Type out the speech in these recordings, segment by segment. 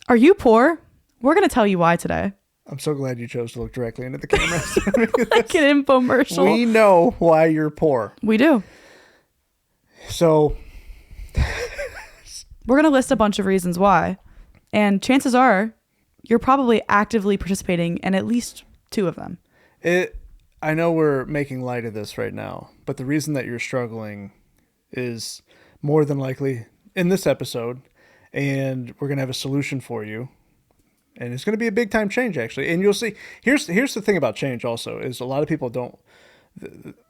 Are you poor? We're going to tell you why today. I'm so glad you chose to look directly into the camera. Like an infomercial. We know why you're poor. We do. So we're going to list a bunch of reasons why. And chances are you're probably actively participating in at least two of them. I know we're making light of this right now, but the reason that you're struggling is more than likely in this episode, and we're going to have a solution for you. And it's going to be a big time change, actually. And you'll see, here's the thing about change also, is a lot of people don't,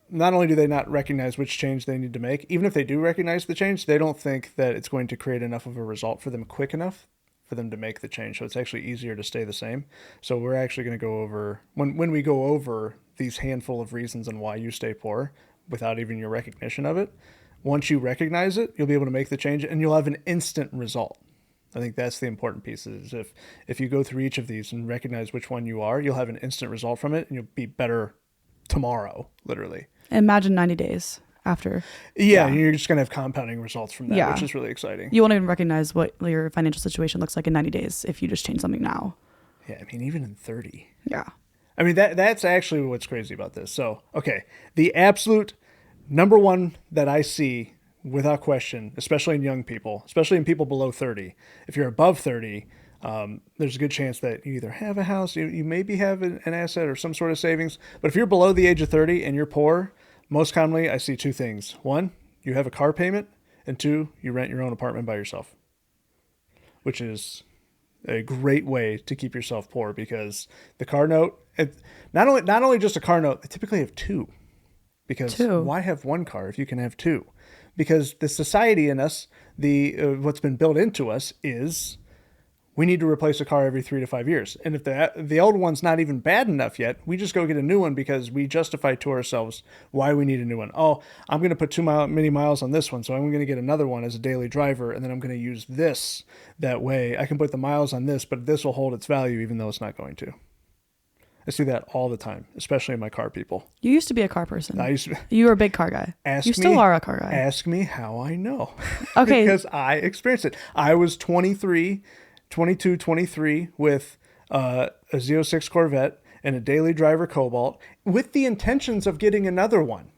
not only do they not recognize which change they need to make, even if they do recognize the change, they don't think that it's going to create enough of a result for them quick enough for them to make the change. So it's actually easier to stay the same. So we're actually going to go over, when we go over these handful of reasons on why you stay poor without even your recognition of it, once you recognize it, you'll be able to make the change and you'll have an instant result. I think that's the important piece, is if you go through each of these and recognize which one you are, you'll have an instant result from it and you'll be better tomorrow, literally. Imagine 90 days after. Yeah. You're just going to have compounding results from that, which is really exciting. You won't even recognize what your financial situation looks like in 90 days if you just change something now. Yeah, I mean, even in 30. Yeah. I mean, that's actually what's crazy about this. So, okay, the absolute number one that I see without question, especially in young people, especially in people below 30, if you're above 30, there's a good chance that you either have a house, you maybe have an asset or some sort of savings. But if you're below the age of 30 and you're poor, most commonly I see two things. One, you have a car payment, and two, you rent your own apartment by yourself, which is a great way to keep yourself poor, because the car note, not only just a car note, they typically have two. Because why have one car if you can have two? Because the society in us, what's been built into us is we need to replace a car every 3 to 5 years. And if the old one's not even bad enough yet, we just go get a new one because we justify to ourselves why we need a new one. Oh, I'm going to put many miles on this one, so I'm going to get another one as a daily driver, and then I'm going to use this. That way I can put the miles on this, but this will hold its value even though it's not going to. I see that all the time, especially in my car people. You used to be a car person. You were a big car guy. You still are a car guy. Ask me how I know. Okay. Because I experienced it. I was 23 with a Z06 Corvette and a daily driver Cobalt with the intentions of getting another one.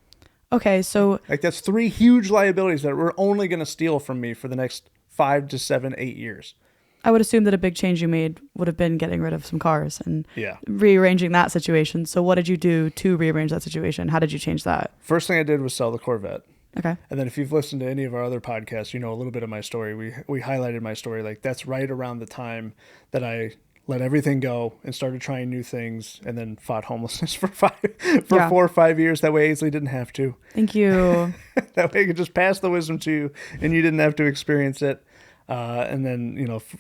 Okay, so... Like, that's 3 huge liabilities that were only going to steal from me for the next 5 to 7, 8 years. I would assume that a big change you made would have been getting rid of some cars and yeah, rearranging that situation. So what did you do to rearrange that situation? How did you change that? First thing I did was sell the Corvette. Okay. And then if you've listened to any of our other podcasts, you know a little bit of my story. We highlighted my story. Like, that's right around the time that I let everything go and started trying new things, and then fought homelessness for 4 or 5 years. That way Aisley didn't have to. Thank you. That way I could just pass the wisdom to you and you didn't have to experience it. And then,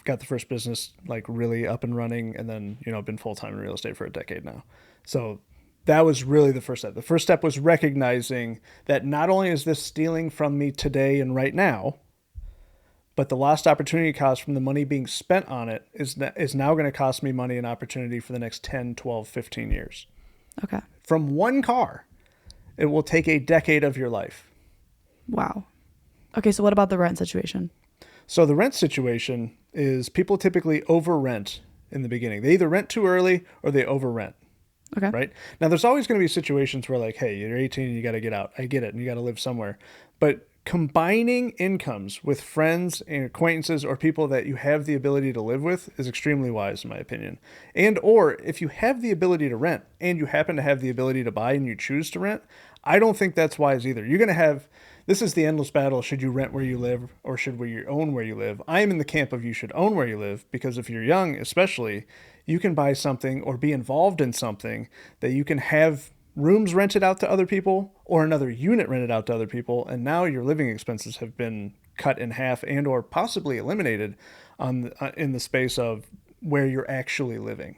got the first business like really up and running, and then, been full-time in real estate for a decade now. So that was really the first step. The first step was recognizing that not only is this stealing from me today and right now, but the lost opportunity cost from the money being spent on it is now going to cost me money and opportunity for the next 10, 12, 15 years. Okay. From one car, it will take a decade of your life. Wow. Okay, so what about the rent situation? So the rent situation is people typically over rent in the beginning. They either rent too early or they over rent. Okay. Right? Now, there's always going to be situations where, like, hey, you're 18 and you got to get out. I get it. And you got to live somewhere. But combining incomes with friends and acquaintances or people that you have the ability to live with is extremely wise, in my opinion. And or if you have the ability to rent and you happen to have the ability to buy and you choose to rent, I don't think that's wise either. You're going to have... This is the endless battle. Should you rent where you live or should you own where you live? I am in the camp of you should own where you live, because if you're young, especially, you can buy something or be involved in something that you can have rooms rented out to other people or another unit rented out to other people. And now your living expenses have been cut in half and or possibly eliminated in the space of where you're actually living.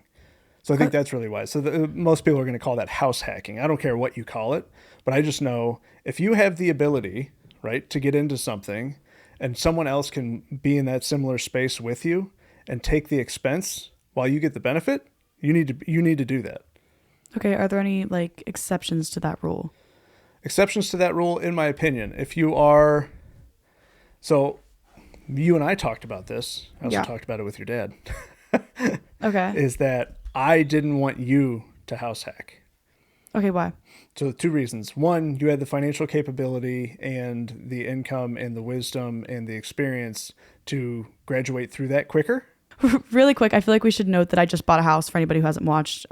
So I think that's really wise. So most people are going to call that house hacking. I don't care what you call it, but I just know if you have the ability, right, to get into something and someone else can be in that similar space with you and take the expense while you get the benefit, you need to do that. Okay. Are there any exceptions to that rule? Exceptions to that rule, in my opinion, if you are, so you and I talked about this. I also Yeah. talked about it with your dad. Okay. Is that I didn't want you to house hack. Okay, why? So 2 reasons. One, you had the financial capability and the income and the wisdom and the experience to graduate through that quicker. Really quick, I feel like we should note that I just bought a house for anybody who hasn't watched.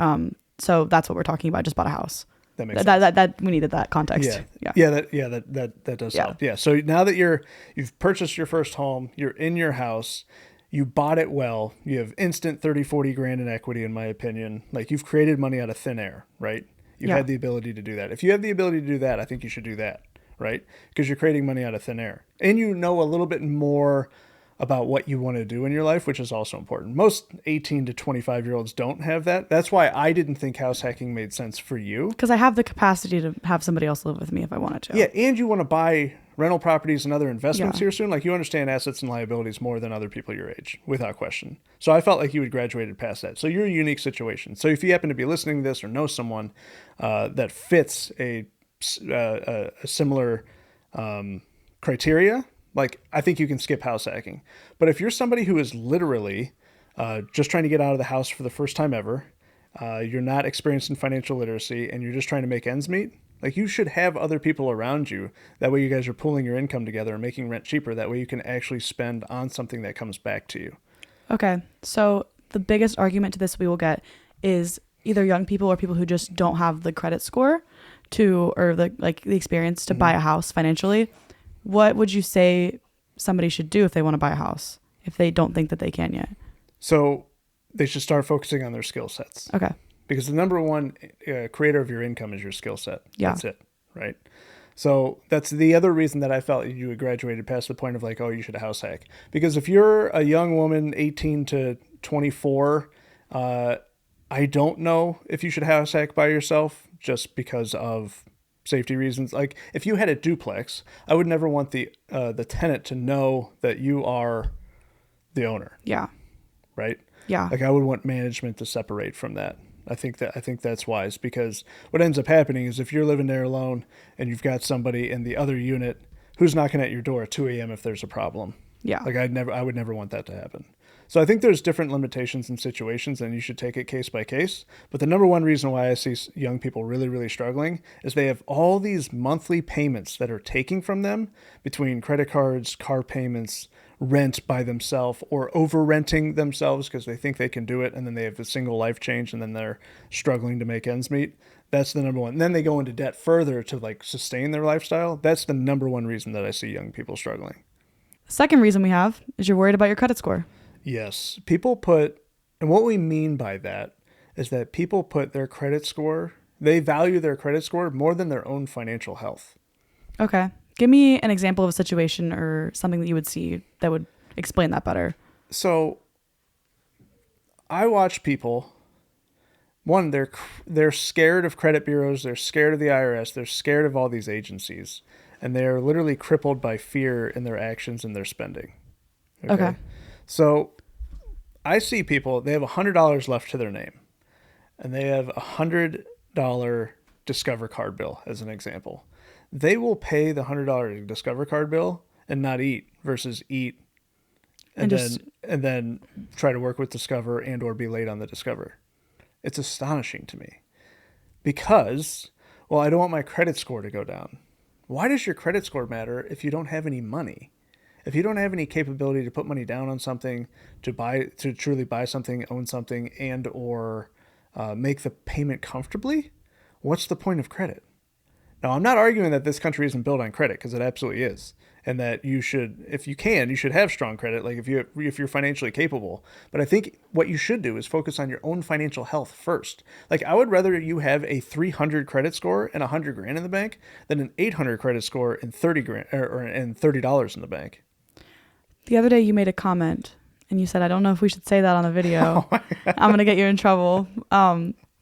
So that's what we're talking about. I just bought a house. That makes sense. That we needed that context. That does Yeah. help. Yeah. So now that you've purchased your first home, you're in your house, you bought it well, you have instant 30, 40 grand in equity, in my opinion. Like, you've created money out of thin air, right? You've Yeah. had the ability to do that. If you have the ability to do that, I think you should do that, right? Because you're creating money out of thin air. And you know a little bit more about what you want to do in your life, which is also important. Most 18 to 25-year-olds don't have that. That's why I didn't think house hacking made sense for you. Because I have the capacity to have somebody else live with me if I wanted to. Yeah, and you want to buy rental properties and other investments Yeah. here soon. Like, you understand assets and liabilities more than other people your age, without question. So I felt like you had graduated past that. So you're a unique situation. So if you happen to be listening to this or know someone that fits a similar criteria, like, I think you can skip house hacking. But if you're somebody who is literally just trying to get out of the house for the first time ever, you're not experienced in financial literacy, and you're just trying to make ends meet, like, you should have other people around you. That way you guys are pooling your income together and making rent cheaper. That way you can actually spend on something that comes back to you. Okay. So the biggest argument to this we will get is either young people or people who just don't have the credit score or the experience to buy a house financially. What would you say somebody should do if they want to buy a house, if they don't think that they can yet? So they should start focusing on their skill sets. Okay. Because the number one creator of your income is your skill set. Yeah. That's it, right? So that's the other reason that I felt you had graduated past the point of, like, oh, you should house hack. Because if you're a young woman, 18 to 24, I don't know if you should house hack by yourself, just because of safety reasons. Like, if you had a duplex, I would never want the tenant to know that you are the owner, Yeah. right? Yeah. Like, I would want management to separate from that. I think that's wise, because what ends up happening is if you're living there alone and you've got somebody in the other unit who's knocking at your door at 2 a.m. if there's a problem. Yeah. Like, I would never want that to happen. So I think there's different limitations and situations, and you should take it case by case. But the number one reason why I see young people really, really struggling is they have all these monthly payments that are taking from them between credit cards, car payments, rent by themselves, or over renting themselves because they think they can do it, and then they have a single life change, and then they're struggling to make ends meet. That's the number one. And then they go into debt further to, like, sustain their lifestyle. That's the number one reason that I see young people struggling. Second reason we have is you're worried about your credit score. Yes. People and what we mean by that is that people put their credit score, they value their credit score more than their own financial health. Okay. Give me an example of a situation or something that you would see that would explain that better. So I watch people, one, they're scared of credit bureaus, they're scared of the IRS, they're scared of all these agencies, and they're literally crippled by fear in their actions and their spending. Okay. So I see people, they have $100 left to their name, and they have a $100 Discover card bill as an example. They will pay the $100 Discover card bill and not eat versus eat and then try to work with Discover and or be late on the Discover. It's astonishing to me because, well, I don't want my credit score to go down. Why does your credit score matter if you don't have any money? If you don't have any capability to put money down on something, to truly buy something, own something, and or make the payment comfortably, what's the point of credit? Now, I'm not arguing that this country isn't built on credit, because it absolutely is, and that you should, if you can, you should have strong credit, like if you're financially capable. But I think what you should do is focus on your own financial health first. Like, I would rather you have a 300 credit score and $100 grand in the bank than an 800 credit score and and $30 in the bank. The other day you made a comment and you said, I don't know if we should say that on the video. I'm going to get you in trouble.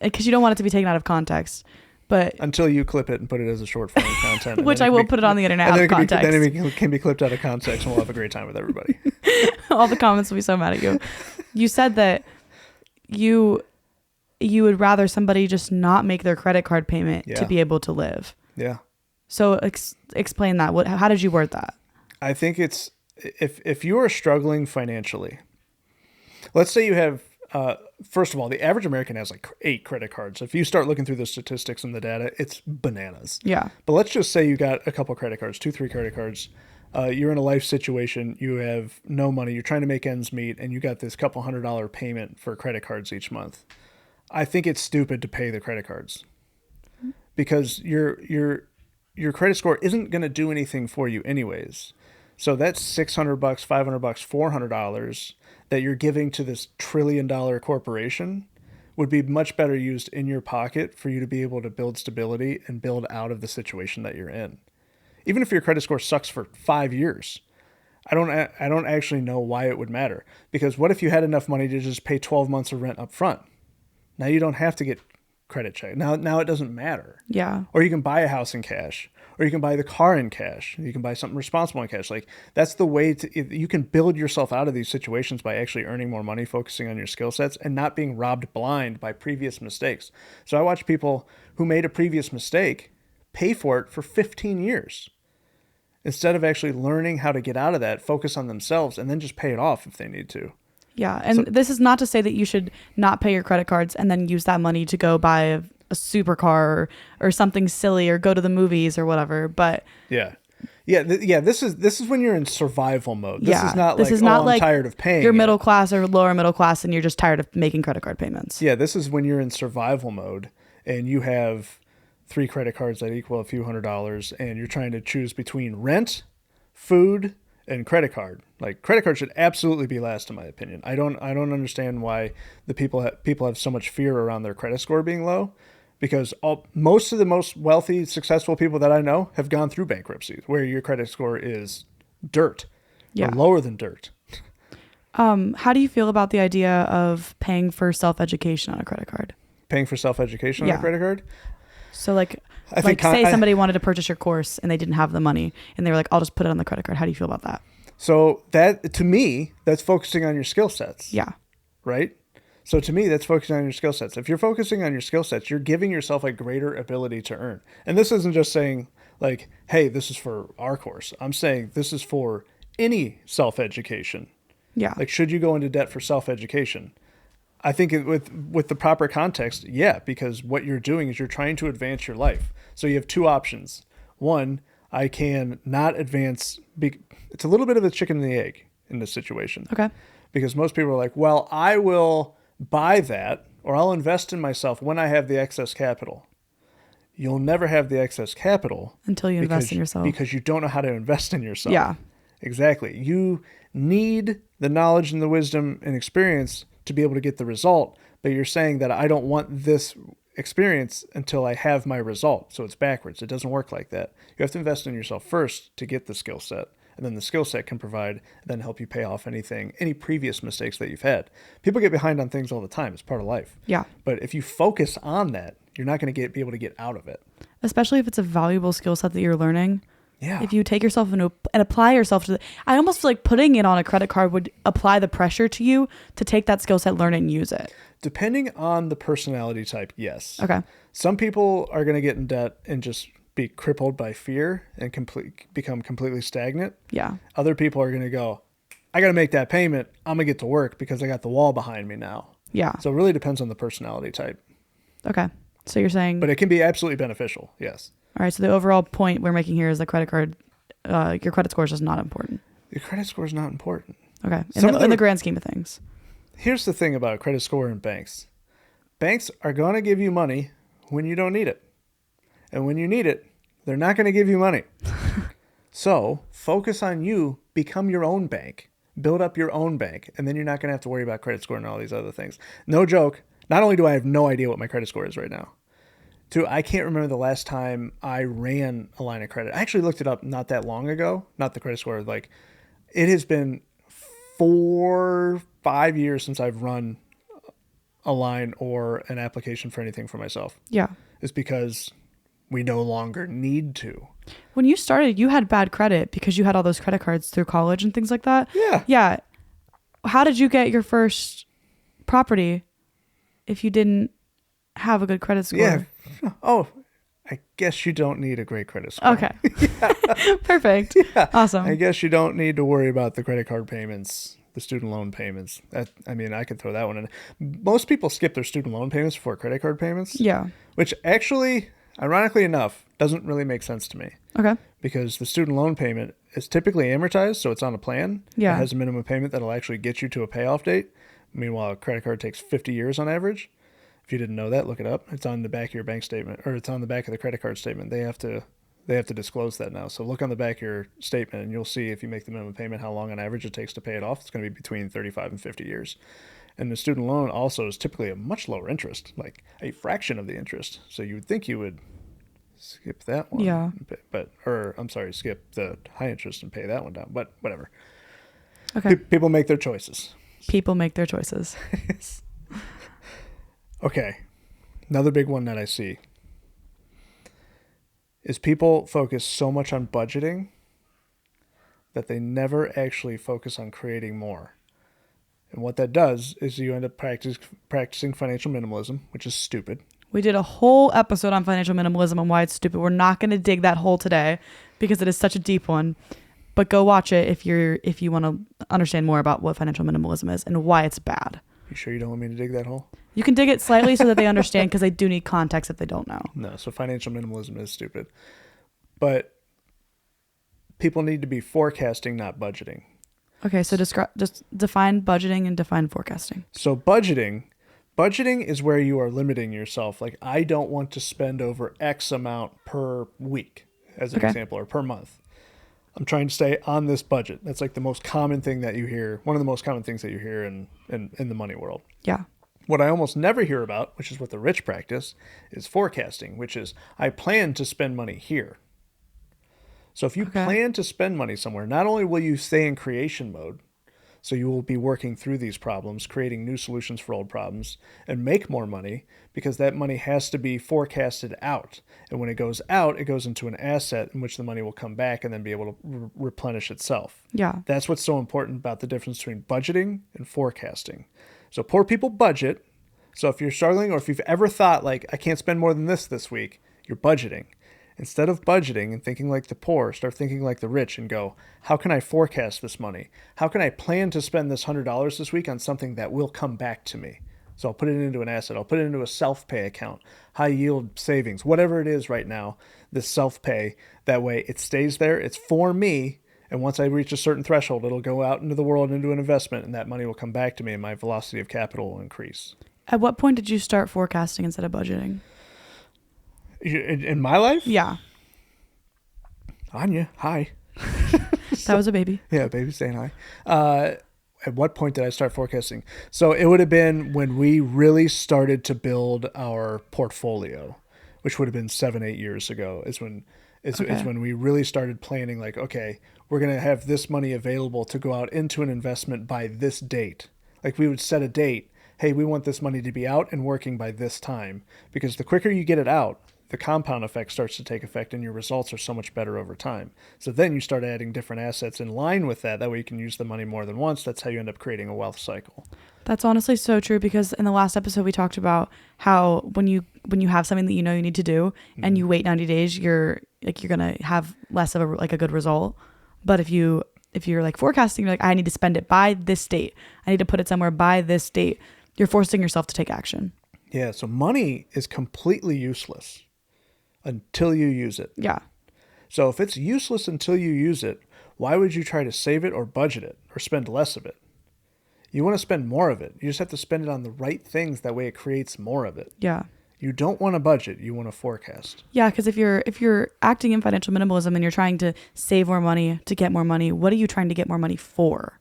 Because you don't want it to be taken out of context. But until you clip it and put it as a short form content. Which I will put it on the internet out of context. Then it can be clipped out of context, and we'll have a great time with everybody. All the comments will be so mad at you. You said that you would rather somebody just not make their credit card payment to be able to live. Yeah. So explain that. How did you word that? I think it's if you are struggling financially, let's say you have, first of all, the average American has like 8 credit cards. If you start looking through the statistics and the data, it's bananas. Yeah. But let's just say you got a couple credit cards, 2, 3 credit cards. You're in a life situation. You have no money. You're trying to make ends meet, and you got this couple $100 payment for credit cards each month. I think it's stupid to pay the credit cards because your credit score isn't going to do anything for you anyways. So that's $600, $500, $400 that you're giving to this $1 trillion corporation would be much better used in your pocket for you to be able to build stability and build out of the situation that you're in. Even if your credit score sucks for 5 years, I don't actually know why it would matter. Because what if you had enough money to just pay 12 months of rent up front? Now you don't have to get credit check. Now it doesn't matter. Yeah. Or you can buy a house in cash, or you can buy the car in cash. You can buy something responsible in cash. Like that's the way you can build yourself out of these situations by actually earning more money, focusing on your skill sets and not being robbed blind by previous mistakes. So I watch people who made a previous mistake pay for it for 15 years. Instead of actually learning how to get out of that, focus on themselves and then just pay it off if they need to. Yeah. And this is not to say that you should not pay your credit cards and then use that money to go buy a supercar or something silly or go to the movies or whatever. But yeah. This is when you're in survival mode. This is not I'm like tired of paying. You're middle class or lower middle class and you're just tired of making credit card payments. Yeah. This is when you're in survival mode and you have 3 credit cards that equal a few $100s and you're trying to choose between rent, food, and credit card. Like credit card should absolutely be last in my opinion. I don't understand why the people have so much fear around their credit score being low, because most of the most wealthy, successful people that I know have gone through bankruptcy where your credit score is dirt or lower than dirt. How do you feel about the idea of paying for self-education on a credit card? Paying for self-education on a credit card? So say somebody wanted to purchase your course and they didn't have the money and they were like, I'll just put it on the credit card. How do you feel about that? So that, to me, that's focusing on your skill sets. Yeah. Right? So to me, that's focusing on your skill sets. If you're focusing on your skill sets, you're giving yourself a greater ability to earn. And this isn't just saying like, hey, this is for our course. I'm saying this is for any self-education. Yeah. Like, should you go into debt for self-education? I think with the proper context, yeah, because what you're doing is you're trying to advance your life. So you have 2 options. One, I can not advance. It's a little bit of a chicken and the egg in this situation. Okay. Because most people are like, well, I will buy that or I'll invest in myself when I have the excess capital. You'll never have the excess capital until you invest in yourself. Because you don't know how to invest in yourself. Yeah. Exactly. You need the knowledge and the wisdom and experience to be able to get the result, but you're saying that I don't want this experience until I have my result. So it's backwards. It doesn't work like that. You have to invest in yourself first to get the skill set, and then the skill set can provide, then help you pay off any previous mistakes that you've had. People get behind on things all the time. It's part of life. Yeah. But if you focus on that, you're not going to be able to get out of it. Especially if it's a valuable skill set that you're learning. Yeah. If you take yourself and apply yourself to I almost feel like putting it on a credit card would apply the pressure to you to take that skill set, learn it, and use it. Depending on the personality type, yes. Okay. Some people are going to get in debt and just be crippled by fear and become completely stagnant. Yeah. Other people are going to go, I got to make that payment. I'm going to get to work because I got the wall behind me now. Yeah. So it really depends on the personality type. Okay. So you're saying... But it can be absolutely beneficial, yes. All right, so the overall point we're making here is the credit card, your credit score is just not important. Your credit score is not important. Okay, in the grand scheme of things. Here's the thing about credit score and banks. Banks are going to give you money when you don't need it. And when you need it, they're not going to give you money. So focus on you, become your own bank, build up your own bank, and then you're not going to have to worry about credit score and all these other things. No joke. Not only do I have no idea what my credit score is right now, I can't remember the last time I ran a line of credit. I actually looked it up not that long ago. Not the credit score. Like, it has been 4-5 years since I've run a line or an application for anything for myself. Yeah. It's because we no longer need to. When you started, you had bad credit because you had all those credit cards through college and things like that. Yeah. Yeah. How did you get your first property if you didn't have a good credit score? Yeah. Oh, I guess you don't need a great credit score. Okay. Perfect. Yeah. Awesome. I guess you don't need to worry about the credit card payments, the student loan payments. I could throw that one in. Most people skip their student loan payments before credit card payments. Yeah. Which actually, ironically enough, doesn't really make sense to me. Okay. Because the student loan payment is typically amortized, so it's on a plan. Yeah. It has a minimum payment that'll actually get you to a payoff date. Meanwhile, a credit card takes 50 years on average. If you didn't know that, look it up. It's on the back of your bank statement, or it's on the back of the credit card statement. They have to disclose that now. So look on the back of your statement, and you'll see if you make the minimum payment, how long on average it takes to pay it off. It's going to be between 35 and 50 years. And the student loan also is typically a much lower interest, like a fraction of the interest. So you would think you would skip that one. Yeah. Skip the high interest and pay that one down. But whatever. Okay. People make their choices. People make their choices. Okay. Another big one that I see is people focus so much on budgeting that they never actually focus on creating more. And what that does is you end up practicing financial minimalism, which is stupid. We did a whole episode on financial minimalism and why it's stupid. We're not going to dig that hole today because it is such a deep one. But go watch it if you want to understand more about what financial minimalism is and why it's bad. You sure you don't want me to dig that hole? You can dig it slightly so that they understand, because they do need context if they don't know. No, so financial minimalism is stupid. But people need to be forecasting, not budgeting. Okay, so just define budgeting and define forecasting. So budgeting is where you are limiting yourself. Like, I don't want to spend over X amount per week, as an example, or per month. I'm trying to stay on this budget. That's like the most common thing that you hear. One of the most common things that you hear in the money world. Yeah. What I almost never hear about, which is what the rich practice, is forecasting, which is I plan to spend money here. So if you plan to spend money somewhere, not only will you stay in creation mode, so you will be working through these problems, creating new solutions for old problems, and make more money, because that money has to be forecasted out. And when it goes out, it goes into an asset in which the money will come back and then be able to replenish itself. Yeah. That's what's so important about the difference between budgeting and forecasting. So poor people budget. So if you're struggling, or if you've ever thought, like, I can't spend more than this week, you're budgeting. Instead of budgeting and thinking like the poor, start thinking like the rich and go, how can I forecast this money? How can I plan to spend this $100 this week on something that will come back to me? So I'll put it into an asset. I'll put it into a self-pay account, high yield savings, whatever it is right now, this self-pay. That way it stays there. It's for me. And once I reach a certain threshold, it'll go out into the world into an investment, and that money will come back to me, and my velocity of capital will increase. At what point did you start forecasting instead of budgeting? In my life? Yeah. Anya, hi. That was a baby. Yeah, baby saying hi. At what point did I start forecasting? So it would have been when we really started to build our portfolio, which would have been 7-8 years ago. Is when we really started planning, like, okay, we're going to have this money available to go out into an investment by this date. Like, we would set a date. Hey, we want this money to be out and working by this time, because the quicker you get it out, the compound effect starts to take effect, and your results are so much better over time. So then you start adding different assets in line with that. That way you can use the money more than once. That's how you end up creating a wealth cycle. That's honestly so true, because in the last episode we talked about how when you have something that you know you need to do, and you wait 90 days, you're going to have less of a good result. But if you're like forecasting, you're like, I need to spend it by this date. I need to put it somewhere by this date. You're forcing yourself to take action. Yeah. So money is completely useless until you use it. Yeah. So if it's useless until you use it, why would you try to save it or budget it or spend less of it? You want to spend more of it. You just have to spend it on the right things. That way it creates more of it. Yeah. You don't want to budget. You want to forecast. Yeah, because if you're acting in financial minimalism and you're trying to save more money to get more money, what are you trying to get more money for?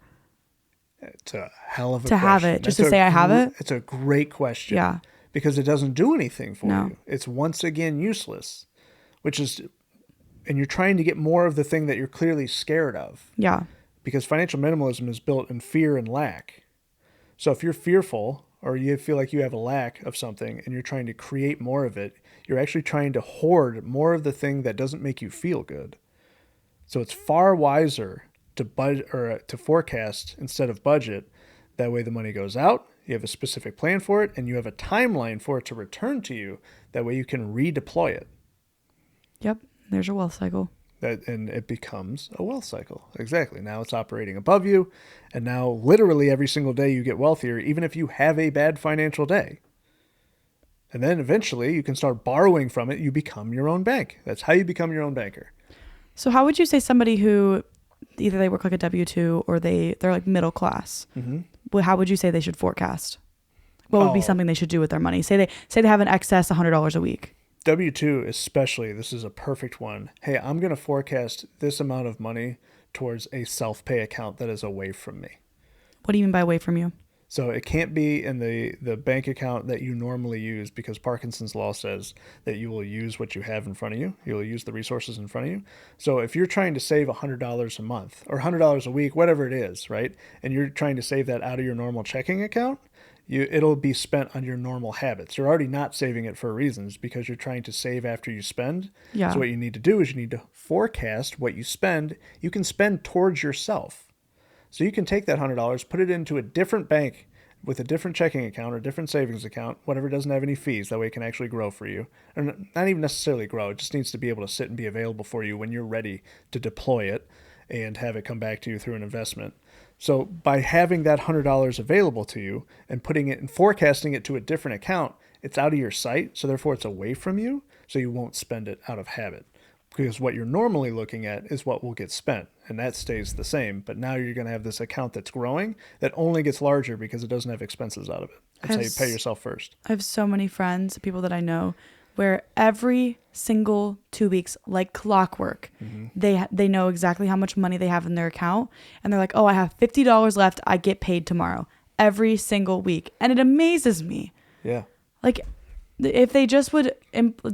It's a hell of a to question. Have it, just to say I have it? It's a great question. Yeah. Because it doesn't do anything for you. It's once again useless, and you're trying to get more of the thing that you're clearly scared of. Yeah. Because financial minimalism is built in fear and lack. So if you're fearful, or you feel like you have a lack of something and you're trying to create more of it, you're actually trying to hoard more of the thing that doesn't make you feel good. So it's far wiser to to forecast instead of budget. That way the money goes out, you have a specific plan for it, and you have a timeline for it to return to you. That way you can redeploy it. Yep. There's your wealth cycle. And it becomes a wealth cycle. Exactly. Now it's operating above you. And now literally every single day you get wealthier, even if you have a bad financial day. And then eventually you can start borrowing from it. You become your own bank. That's how you become your own banker. So how would you say somebody who either they work like a W-2 or they're like middle class, how would you say they should forecast? What would be something they should do with their money? Say they have an excess $100 a week. W-2 especially, this is a perfect one. Hey, I'm going to forecast this amount of money towards a self-pay account that is away from me. What do you mean by away from you? So it can't be in the bank account that you normally use, because Parkinson's law says that you will use what you have in front of you. You'll use the resources in front of you. So if you're trying to save $100 a month or $100 a week, whatever it is, right, and you're trying to save that out of your normal checking account, it'll be spent on your normal habits. You're already not saving it for reasons because you're trying to save after you spend. Yeah. So what you need to do is you need to forecast what you spend. You can spend towards yourself. So you can take that $100, put it into a different bank with a different checking account or different savings account, whatever doesn't have any fees. That way it can actually grow for you. Or not even necessarily grow. It just needs to be able to sit and be available for you when you're ready to deploy it and have it come back to you through an investment. So by having that $100 available to you and putting it and forecasting it to a different account, it's out of your sight. So therefore it's away from you. So you won't spend it out of habit. Because what you're normally looking at is what will get spent, and that stays the same. But now you're going to have this account that's growing that only gets larger because it doesn't have expenses out of it. That's how you pay yourself first. I have so many friends, people that I know, where every single 2 weeks, like clockwork, they know exactly how much money they have in their account, and they're like, oh, I have $50 left. I get paid tomorrow every single week, and it amazes me. Yeah. Like, if they just would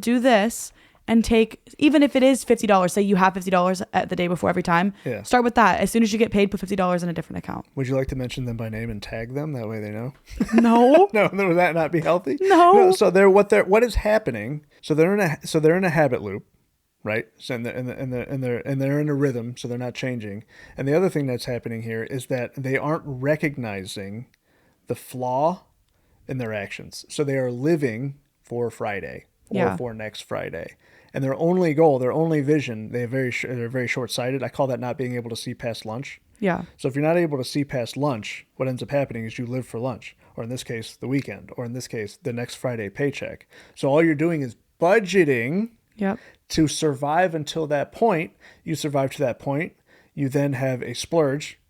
do this and take, even if it is $50, say you have $50 at the day before every time, start with that. As soon as you get paid, put $50 in a different account. Would you like to mention them by name and tag them? That way they know. No. No, would that not be healthy? No. So what is happening? So they're in a habit loop, right? So and they're in a rhythm, so they're not changing. And the other thing that's happening here is that they aren't recognizing the flaw in their actions. So they are living for Friday or for next Friday. And their only goal, their only vision, they're very short-sighted. I call that not being able to see past lunch. Yeah. So if you're not able to see past lunch, what ends up happening is you live for lunch, or in this case, the weekend, or in this case, the next Friday paycheck. So all you're doing is budgeting to survive until that point. You survive to that point. You then have a splurge,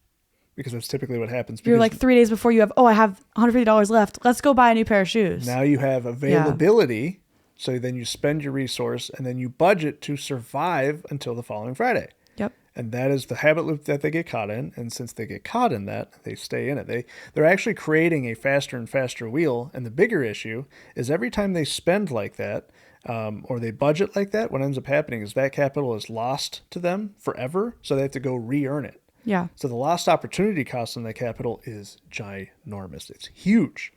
because that's typically what happens. You're like 3 days before I have $150 left. Let's go buy a new pair of shoes. Now you have availability. Yeah. So then you spend your resource and then you budget to survive until the following Friday. Yep. And that is the habit loop that they get caught in. And since they get caught in that, they stay in it. They're actually creating a faster and faster wheel. And the bigger issue is every time they spend like that, or they budget like that, what ends up happening is that capital is lost to them forever. So they have to go re-earn it. Yeah. So the lost opportunity cost on that capital is ginormous. It's huge.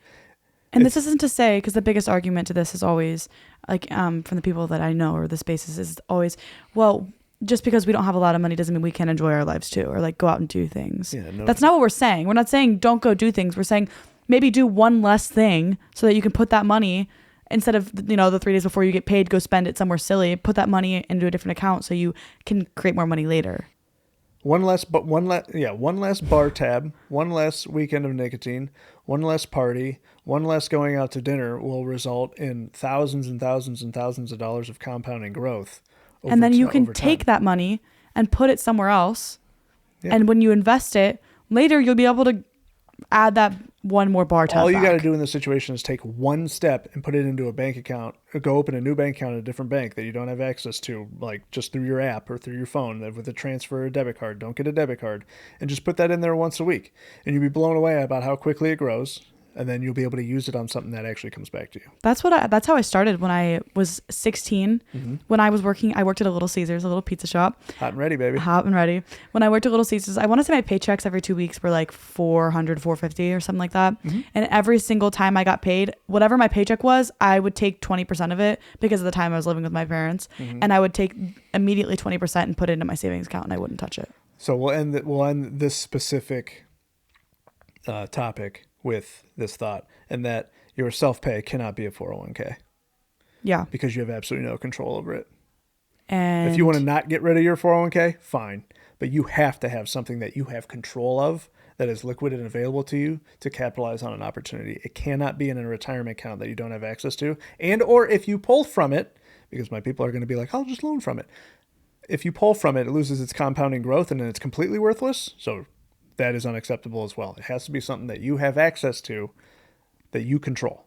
And this isn't to say, because the biggest argument to this is always, like, from the people that I know or the spaces is always, well, just because we don't have a lot of money doesn't mean we can't enjoy our lives too, or like go out and do things. Yeah, no. That's not what we're saying. We're not saying don't go do things. We're saying maybe do one less thing so that you can put that money, instead of, the 3 days before you get paid, go spend it somewhere silly, put that money into a different account so you can create more money later. One less bar tab, one less weekend of nicotine, one less party, one less going out to dinner will result in thousands and thousands and thousands of dollars of compounding growth. And then you can take that money and put it somewhere else. Yeah. And when you invest it, later you'll be able to add that one more bar tab. All you got to do in this situation is take one step and put it into a bank account. Go open a new bank account at a different bank that you don't have access to, like just through your app or through your phone with a transfer or a debit card. Don't get a debit card, and just put that in there once a week. And you'll be blown away about how quickly it grows. And then you'll be able to use it on something that actually comes back to you. That's how I started when I was 16. Mm-hmm. When I was working, I worked at a Little Caesars, a little pizza shop. Hot and ready, baby. Hot and ready. When I worked at Little Caesars, I want to say my paychecks every 2 weeks were like $400, $450 or something like that. Mm-hmm. And every single time I got paid, whatever my paycheck was, I would take 20% of it because of the time I was living with my parents. Mm-hmm. And I would take immediately 20% and put it into my savings account, and I wouldn't touch it. So we'll end this specific topic with this thought, and that your self-pay cannot be a 401k. Yeah. Because you have absolutely no control over it. And if you want to not get rid of your 401k, fine. But you have to have something that you have control of that is liquid and available to you to capitalize on an opportunity. It cannot be in a retirement account that you don't have access to. And or if you pull from it, because my people are going to be like, I'll just loan from it. If you pull from it, it loses its compounding growth and then it's completely worthless. So that is unacceptable as well. It has to be something that you have access to that you control.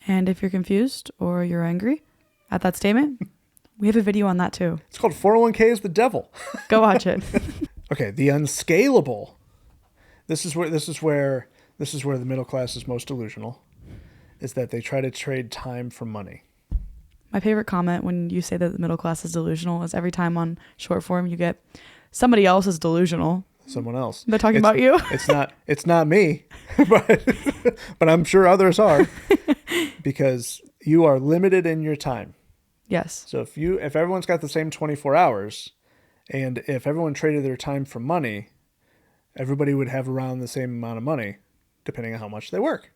And if you're confused or you're angry at that statement, we have a video on that too. It's called 401k is the devil. Go watch it. Okay, the unscalable. This is where the middle class is most delusional, is that they try to trade time for money. My favorite comment when you say that the middle class is delusional is every time on short form you get somebody else is delusional. Someone else. They're talking about you. It's not me, but I'm sure others are, because you are limited in your time. Yes. So if everyone's got the same 24 hours, and if everyone traded their time for money, everybody would have around the same amount of money, depending on how much they work.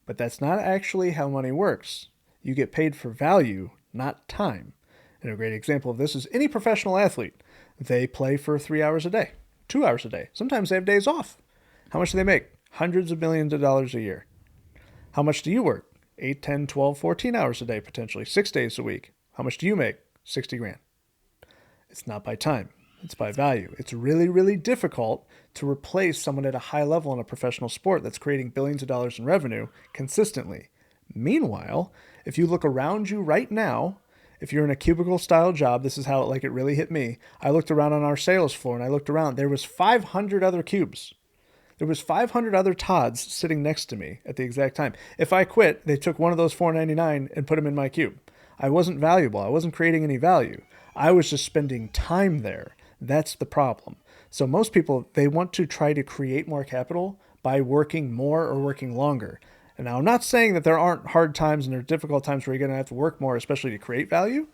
But that's not actually how money works. You get paid for value, not time. And a great example of this is any professional athlete. They play for 3 hours a day, 2 hours a day. Sometimes they have days off. How much do they make? Hundreds of millions of dollars a year. How much do you work? 8, 10, 12, 14 hours a day, potentially 6 days a week. How much do you make? 60 grand. It's not by time. It's by value. It's really, really difficult to replace someone at a high level in a professional sport that's creating billions of dollars in revenue consistently. Meanwhile, if you look around you right now, if you're in a cubicle style job, this is how it really hit me. I looked around on our sales floor and I looked around. There was 500 other cubes. There was 500 other Todds sitting next to me at the exact time. If I quit, they took one of those $4.99 and put them in my cube. I wasn't valuable. I wasn't creating any value. I was just spending time there. That's the problem. So most people, they want to try to create more capital by working more or working longer. And now I'm not saying that there aren't hard times and there are difficult times where you're going to have to work more, especially to create value.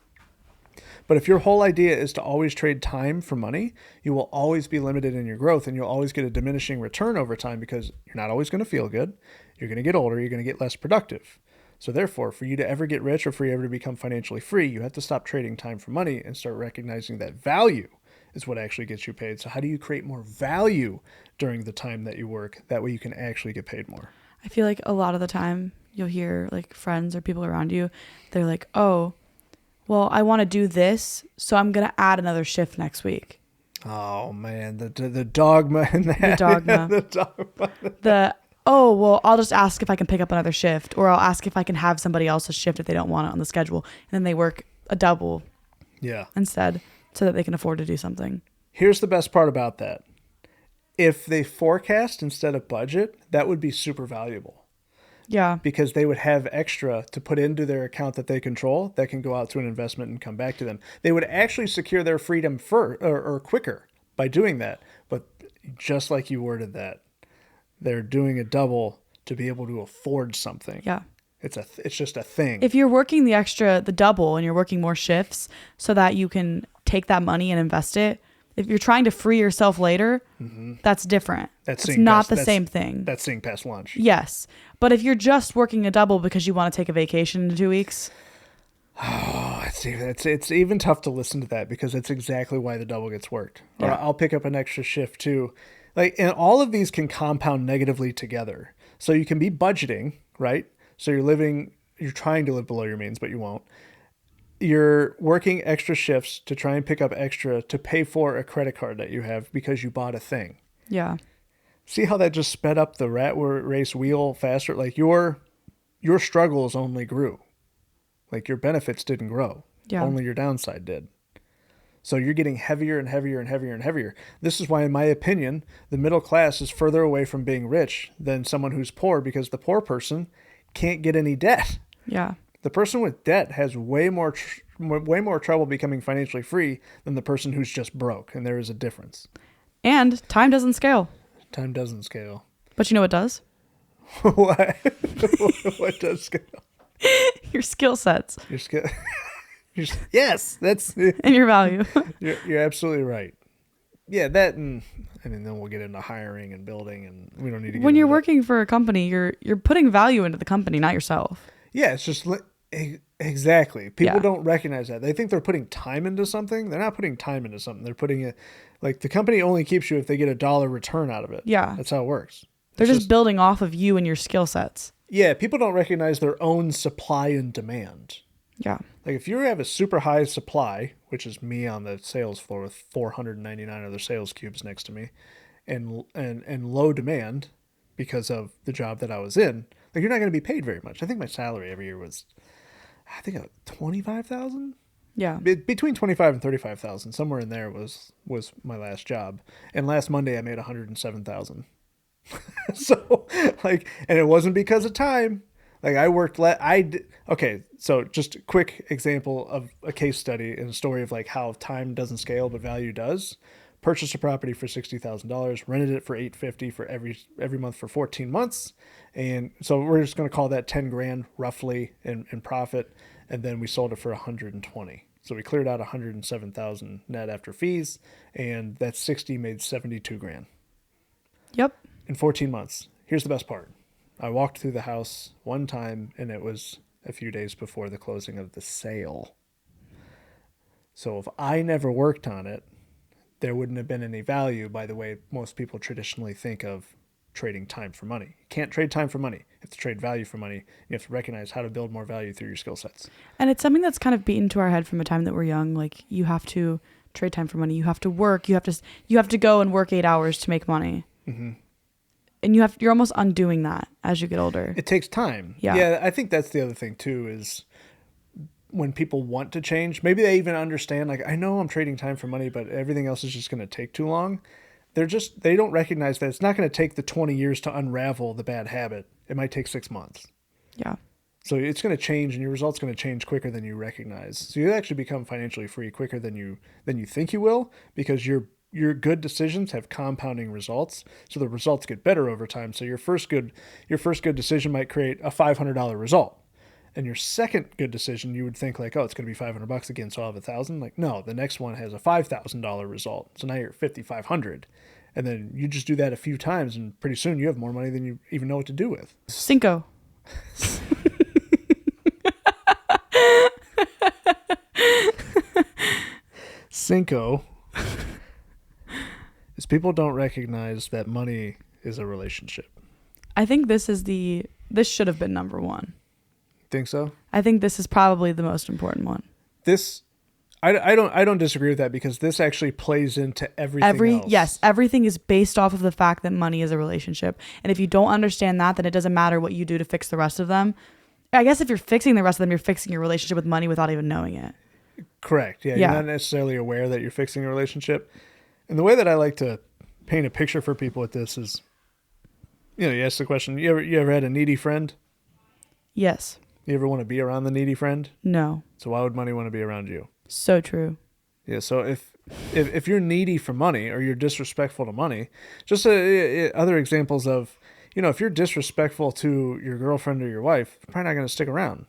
But if your whole idea is to always trade time for money, you will always be limited in your growth and you'll always get a diminishing return over time because you're not always going to feel good. You're going to get older. You're going to get less productive. So therefore, for you to ever get rich or for you ever to become financially free, you have to stop trading time for money and start recognizing that value is what actually gets you paid. So how do you create more value during the time that you work? That way you can actually get paid more. I feel like a lot of the time you'll hear like friends or people around you, they're like, oh, well, I want to do this, so I'm going to add another shift next week. Oh, man, the dogma in that. The dogma. The dogma. Oh, well, I'll just ask if I can pick up another shift, or I'll ask if I can have somebody else's shift if they don't want it on the schedule. And then they work a double instead so that they can afford to do something. Here's the best part about that. If they forecast instead of budget, that would be super valuable. Yeah. Because they would have extra to put into their account that they control that can go out to an investment and come back to them. They would actually secure their freedom or quicker by doing that. But just like you worded that, they're doing a double to be able to afford something. Yeah. It's just a thing. If you're working the double and you're working more shifts so that you can take that money and invest it, if you're trying to free yourself later, that's different. It's not the same thing. That's seeing past lunch. Yes. But if you're just working a double because you want to take a vacation in 2 weeks. Oh, it's even tough to listen to that because it's exactly why the double gets worked. Yeah. Or I'll pick up an extra shift too. And all of these can compound negatively together. So you can be budgeting, right? So you're trying to live below your means, but you won't. You're working extra shifts to try and pick up extra to pay for a credit card that you have because you bought a thing. Yeah. See how that just sped up the rat race wheel faster? Like your struggles only grew. Like your benefits didn't grow. Yeah. Only your downside did. So you're getting heavier and heavier and heavier and heavier. This is why, in my opinion, the middle class is further away from being rich than someone who's poor because the poor person can't get any debt. Yeah. The person with debt has way more trouble becoming financially free than the person who's just broke, and there is a difference. And time doesn't scale. Time doesn't scale. But you know what does? What? What does scale? Your skill sets. Your skill. Yes, that's and your value. You're absolutely right. Yeah, that and then we'll get into hiring and building, and we don't need to. When you're working for a company, you're putting value into the company, not yourself. Yeah, it's just Exactly. People Yeah. don't recognize that. They think they're putting time into something. They're not putting time into something. They're putting it like the company only keeps you if they get $1 return out of it. Yeah. That's how it works. They're It's just building off of you and your skill sets. yeah, people don't recognize their own supply and demand. Yeah. Like if you have a super high supply, which is me on the sales floor with 499 other sales cubes next to me, and low demand because of the job that I was in, like you're not going to be paid very much. I think my salary every year was, I think 25,000. Yeah. Between 25 and 35,000, somewhere in there was my last job. And last Monday I made 107,000. So like, and it wasn't because of time. Like I worked, okay. So just a quick example of a case study and a story of like how time doesn't scale, but value does. Purchased a property for $60,000, rented it for $850 for every month for 14 months. And so we're just going to call that 10 grand roughly in profit. And then we sold it for 120. So we cleared out 107,000 net after fees, and that 60 made 72 grand. Yep. In 14 months. Here's the best part. I walked through the house one time, and it was a few days before the closing of the sale. So if I never worked on it, there wouldn't have been any value by the way most people traditionally think of trading time for money. You can't trade time for money. You have to trade value for money. You have to recognize how to build more value through your skill sets. And it's something that's kind of beaten to our head from the time that we're young. Like you have to trade time for money. You have to work. You have to go and work 8 hours to make money. Mm-hmm. And you're almost undoing that as you get older. It takes time. Yeah, I think that's the other thing too is when people want to change, maybe they even understand like I know I'm trading time for money, but everything else is just going to take too long. They don't recognize that it's not going to take the 20 years to unravel the bad habit. It might take 6 months. Yeah. So it's going to change and your results going to change quicker than you recognize. So you actually become financially free quicker than you think you will because your good decisions have compounding results. So the results get better over time. So your first good decision might create a $500 result. And your second good decision, you would think like, oh, it's going to be $500 again, so I'll have $1,000. Like, no, the next one has a $5,000 result. So now you're at $5,500. And then you just do that a few times, and pretty soon you have more money than you even know what to do with. Cinco. Cinco is people don't recognize that money is a relationship. I think this should have been number one. Think so? I think this is probably the most important one. I don't disagree with that because this actually plays into everything else. Yes, everything is based off of the fact that money is a relationship. And if you don't understand that, then it doesn't matter what you do to fix the rest of them. I guess if you're fixing the rest of them, you're fixing your relationship with money without even knowing it. Correct. Yeah, you're not necessarily aware that you're fixing a relationship. And the way that I like to paint a picture for people with this is, you ask the question, you ever had a needy friend? Yes. You ever want to be around the needy friend? No. So why would money want to be around you? So true. Yeah. So if you're needy for money or you're disrespectful to money, just other examples of, if you're disrespectful to your girlfriend or your wife, you're probably not going to stick around.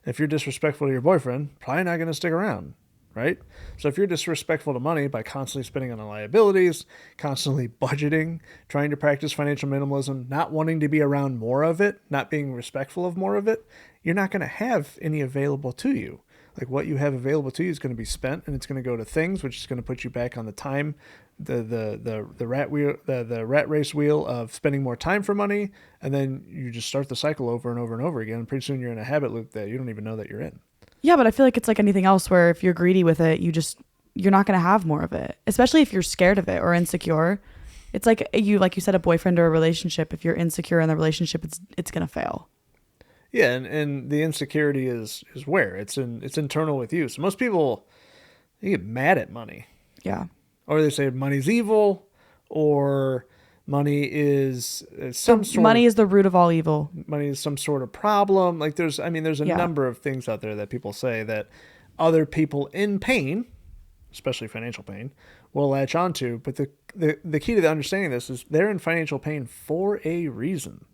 If you're disrespectful to your boyfriend, probably not going to stick around, right? So if you're disrespectful to money by constantly spending on liabilities, constantly budgeting, trying to practice financial minimalism, not wanting to be around more of it, not being respectful of more of it, you're not going to have any available to you. Like what you have available to you is going to be spent, and it's going to go to things, which is going to put you back on the time, the rat race wheel of spending more time for money, and then you just start the cycle over and over and over again. And pretty soon you're in a habit loop that you don't even know that you're in. Yeah, but I feel like it's like anything else where if you're greedy with it, you're not going to have more of it, especially if you're scared of it or insecure. It's like you said, a boyfriend or a relationship. If you're insecure in the relationship, it's going to fail. Yeah, and the insecurity is where it's internal with you. So most people, they get mad at money. Yeah. Or they say money's evil, or money is money is the root of all evil. Money is some sort of problem. Like there's a number of things out there that people say that other people in pain, especially financial pain, will latch onto. But the key to the understanding this is they're in financial pain for a reason.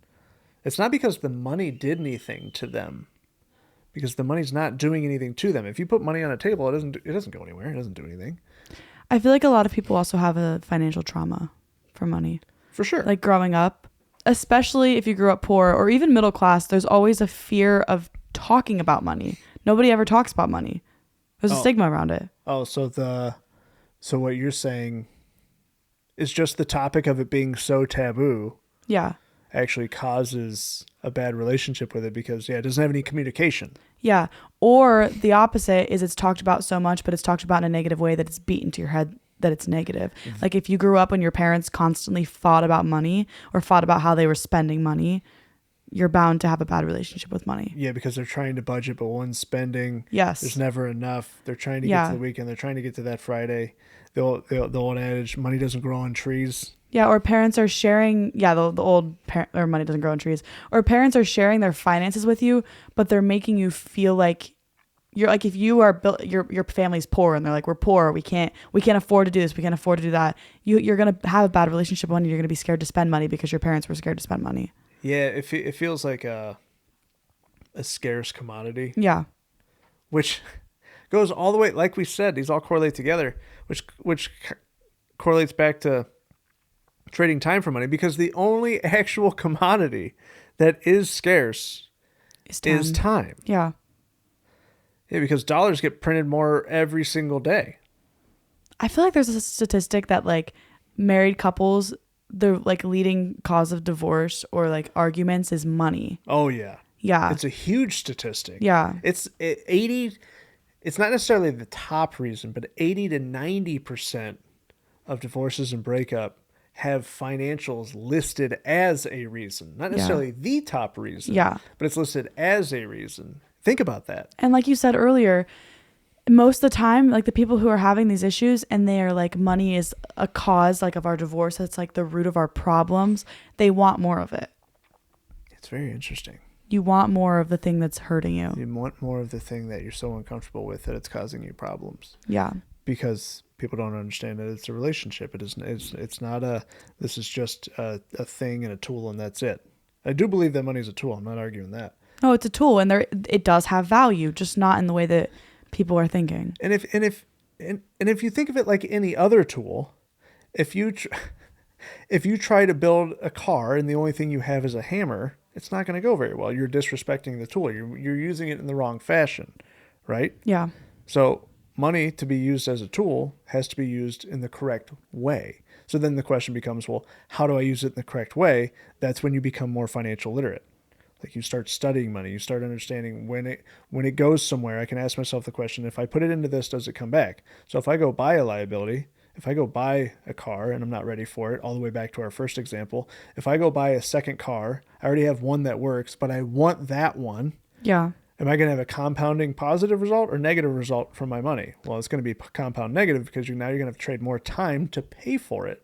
It's not because the money did anything to them, because the money's not doing anything to them. If you put money on a table, it doesn't go anywhere. It doesn't do anything. I feel like a lot of people also have a financial trauma for money. For sure. Like growing up, especially if you grew up poor or even middle class, there's always a fear of talking about money. Nobody ever talks about money. There's a stigma around it. Oh, so what you're saying is just the topic of it being so taboo Yeah. actually causes a bad relationship with it because, it doesn't have any communication. Yeah. Or the opposite is it's talked about so much, but it's talked about in a negative way that it's beaten to your head that it's negative. Mm-hmm. Like if you grew up and your parents constantly fought about money or fought about how they were spending money, you're bound to have a bad relationship with money. Yeah, because they're trying to budget, but one's spending. Yes. There's never enough. They're trying to get to the weekend. They're trying to get to that Friday. The old adage, money doesn't grow on trees. Yeah, or parents are sharing, the old, or money doesn't grow on trees. Or parents are sharing their finances with you, but they're making you feel like you're like, if you are built, your family's poor and they're like, we're poor, we can't afford to do this, we can't afford to do that. You're going to have a bad relationship with money. You're going to be scared to spend money because your parents were scared to spend money. Yeah, it feels like a scarce commodity. Yeah. Which goes all the way, like we said, these all correlate together, which correlates back to trading time for money, because the only actual commodity that is scarce is time. Yeah. Yeah, because dollars get printed more every single day. I feel like there's a statistic that like married couples, the like leading cause of divorce or like arguments is money. Oh yeah. Yeah. It's a huge statistic. Yeah. It's 80. It's not necessarily the top reason, but 80 to 90% of divorces and breakup have financials listed as a reason. Not necessarily the top reason. Yeah. But it's listed as a reason. Think about that. And like you said earlier, most of the time, like the people who are having these issues and they are like, money is a cause like of our divorce. That's like the root of our problems. They want more of it. It's very interesting. You want more of the thing that's hurting you. You want more of the thing that you're so uncomfortable with that it's causing you problems. Yeah. Because people don't understand that it's a relationship. It's not this is just a thing and a tool and that's it. I do believe that money is a tool. I'm not arguing that. No, it's a tool and it does have value, just not in the way that people are thinking. And if you think of it like any other tool, if you try to build a car and the only thing you have is a hammer, it's not going to go very well. You're disrespecting the tool. You're using it in the wrong fashion, right? Yeah. So money to be used as a tool has to be used in the correct way. So then the question becomes, well, how do I use it in the correct way? That's when you become more financial literate. Like you start studying money, you start understanding when it goes somewhere. I can ask myself the question, if I put it into this, does it come back? So if I go buy a liability, if I go buy a car and I'm not ready for it, all the way back to our first example, if I go buy a second car, I already have one that works, but I want that one. Yeah. Am I going to have a compounding positive result or negative result from my money? Well, it's going to be compound negative because now you're going to have to trade more time to pay for it.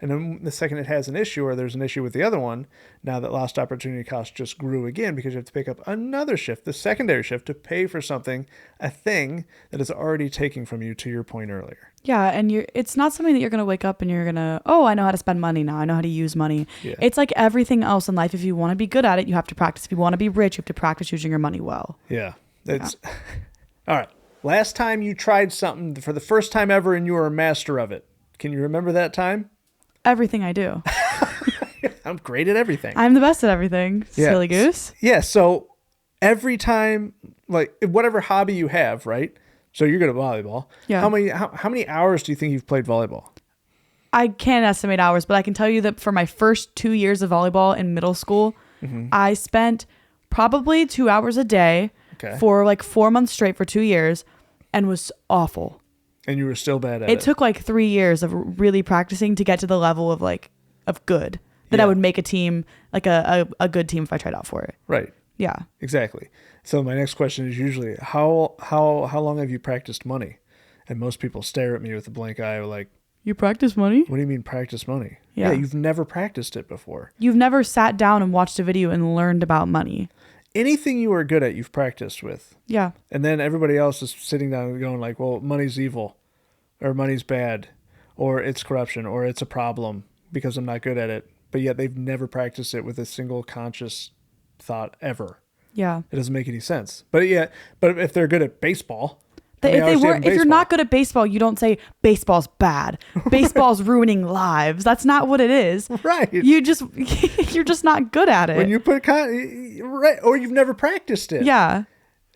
And then the second it has an issue or there's an issue with the other one, now that lost opportunity cost just grew again because you have to pick up another shift, the secondary shift, to pay for something, a thing that is already taking from you, to your point earlier. Yeah, and it's not something that you're going to wake up and you're going to, I know how to spend money now. I know how to use money. Yeah. It's like everything else in life. If you want to be good at it, you have to practice. If you want to be rich, you have to practice using your money well. Yeah. That's all right. Last time you tried something for the first time ever and you were a master of it. Can you remember that time? Everything I do. I'm great at everything. I'm the best at everything. Yeah. Silly goose. Yeah. So every time, like whatever hobby you have, right? So you're good at volleyball. Yeah. How many hours do you think you've played volleyball? I can't estimate hours, but I can tell you that for my first 2 years of volleyball in middle school, I spent probably 2 hours a day for like 4 months straight for 2 years and was awful. And you were still bad at it. It took like 3 years of really practicing to get to the level of good that I would make a team, like a good team if I tried out for it. Right. Yeah. Exactly. So my next question is usually how long have you practiced money? And most people stare at me with a blank eye like, you practice money? What do you mean practice money? Yeah. You've never practiced it before. You've never sat down and watched a video and learned about money. Anything you are good at, you've practiced with. Yeah. And then everybody else is sitting down and going like, well, money's evil or money's bad or it's corruption or it's a problem because I'm not good at it. But yet they've never practiced it with a single conscious thought ever. Yeah. It doesn't make any sense. But if they're good at baseball, If you're not good at baseball, you don't say baseball's bad. Baseball's ruining lives. That's not what it is. Right. You're just not good at it. When you put right, or you've never practiced it. Yeah.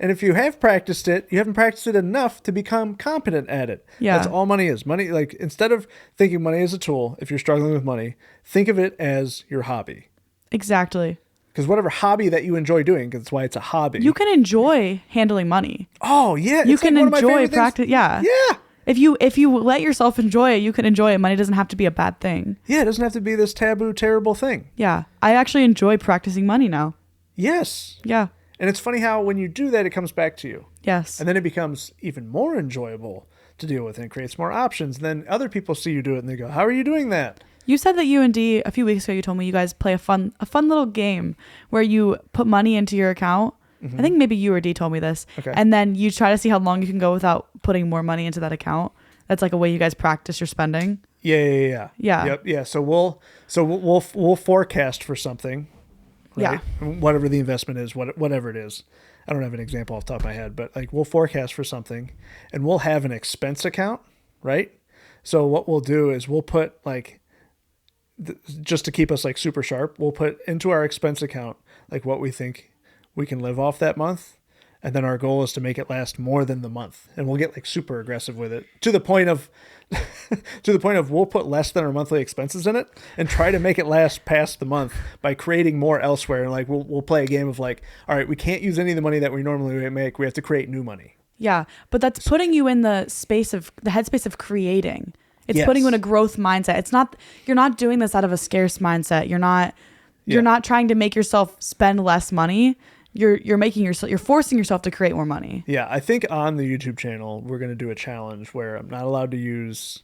And if you have practiced it, you haven't practiced it enough to become competent at it. Yeah. That's all money is. Money, like, instead of thinking money as a tool, if you're struggling with money, think of it as your hobby. Exactly. Because whatever hobby that you enjoy doing, that's why it's a hobby. You can enjoy handling money. Oh, yeah. You can enjoy practice. Yeah. Yeah. If you let yourself enjoy it, you can enjoy it. Money doesn't have to be a bad thing. Yeah, it doesn't have to be this taboo, terrible thing. Yeah. I actually enjoy practicing money now. Yes. Yeah. And it's funny how when you do that, it comes back to you. Yes. And then it becomes even more enjoyable to deal with, and it creates more options. And then other people see you do it and they go, how are you doing that? You said that you and Dee, a few weeks ago, you told me you guys play a fun little game where you put money into your account. Mm-hmm. I think maybe you or Dee told me this. Okay. And then you try to see how long you can go without putting more money into that account. That's like a way you guys practice your spending. Yeah. Yeah. Yep. So we'll forecast for something. Right? Yeah. Whatever the investment is, whatever it is. I don't have an example off the top of my head, but like we'll forecast for something and we'll have an expense account, right? So what we'll do is we'll put like, just to keep us like super sharp, we'll put into our expense account like what we think we can live off that month. And then our goal is to make it last more than the month. And we'll get like super aggressive with it to the point of we'll put less than our monthly expenses in it and try to make it last past the month by creating more elsewhere. And like we'll play a game of like, all right, we can't use any of the money that we normally make. We have to create new money. Yeah, but that's putting you in the headspace of creating. It's putting you in a growth mindset. You're not doing this out of a scarce mindset. You're not trying to make yourself spend less money. You're forcing yourself to create more money. Yeah, I think on the YouTube channel we're going to do a challenge where I'm not allowed to use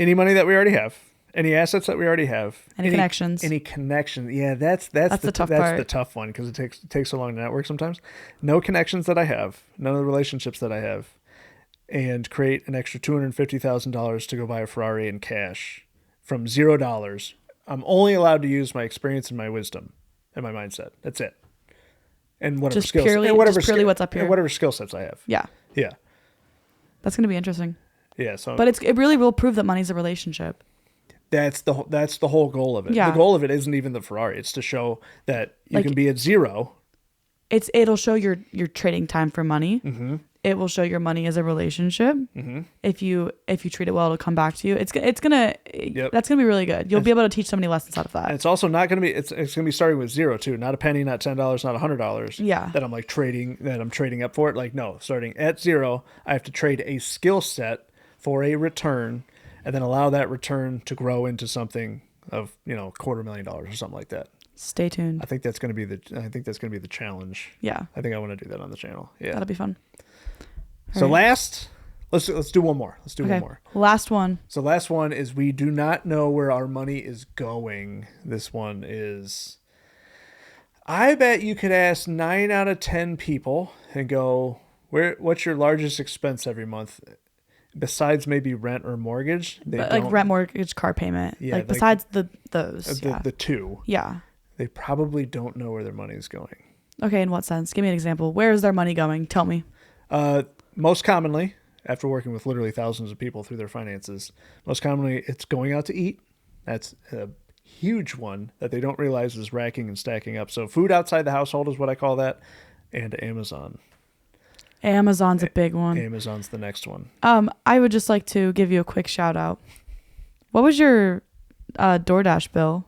any money that we already have, any assets that we already have, any connections. Yeah, that's the tough part. That's the tough one because it takes so long to network sometimes. No connections that I have, none of the relationships that I have, and create an extra $250,000 to go buy a Ferrari in cash from $0. I'm only allowed to use my experience and my wisdom and my mindset. That's it. And whatever just purely what's up here. And whatever skill sets I have. Yeah. Yeah. That's going to be interesting. Yeah. So, but it really will prove that money's a relationship. That's the whole goal of it. Yeah. The goal of it isn't even the Ferrari. It's to show that you can be at zero. It'll show your trading time for money. Mm-hmm. It will show your money as a relationship. Mm-hmm. If you treat it well, it'll come back to you. That's gonna be really good. You'll be able to teach so many lessons out of that. And it's also not gonna be. It's gonna be starting with zero too. Not a penny, not $10, not $100. Yeah. That I'm trading up for it. Like no, starting at zero, I have to trade a skill set for a return, and then allow that return to grow into something of $250,000 or something like that. Stay tuned. I think that's gonna be the challenge. Yeah. I think I want to do that on the channel. Yeah. That'll be fun. So let's do one more. One more. Last one. So last one is we do not know where our money is going. This one is, I bet you could ask 9 out of 10 people and go, what's your largest expense every month? Besides maybe rent or mortgage. Like rent, mortgage, car payment. Yeah, like besides those. The two. Yeah. They probably don't know where their money is going. Okay, in what sense? Give me an example. Where is their money going? Tell me. Most commonly, after working with literally thousands of people through their finances, most commonly it's going out to eat. That's a huge one that they don't realize is racking and stacking up. So food outside the household is what I call that, and Amazon. Amazon's a big one. Amazon's the next one. I would just like to give you a quick shout out. What was your DoorDash bill?